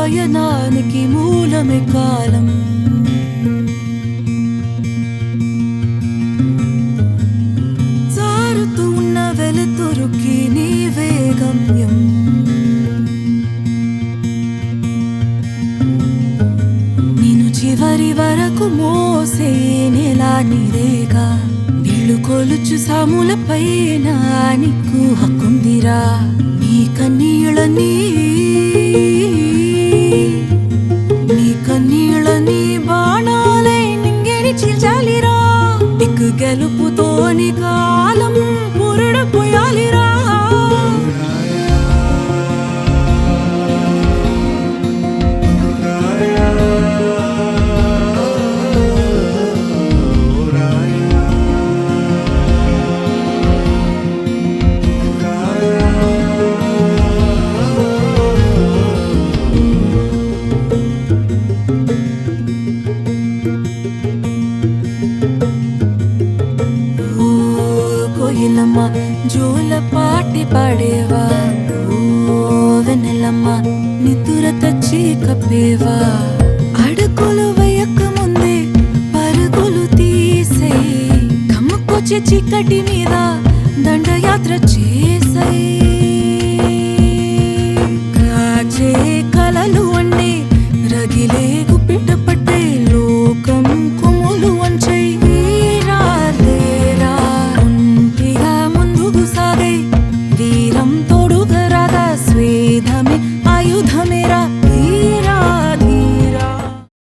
పయనానికి మూలమే కాలం. జారుతూ ఉన్న వెలుతురుకి నీవే గమ్యం. నేను చివరి వరకు మోసే నెలా నీరేగా. నీళ్లు కొలుచు సాముల పైన నీకు హక్కుందిరా. నీ కన్నీళ్ళని బాణాలై నింగిని చీల్చాలిరా. నీకు గెలుపుతోని కాలం పురుడు పోయాలిరా. కోయిలమ్మ జోల పాటి పాడేవా. ఓ వెన్నెలమ్మ నితుర తెచ్చి కప్పేవా. అడుగులు వేయక ముందే పరుగులు తీసే. కమ్ముకొచ్చే చీకటి మీద దండయాత్ర చేసే. కాచే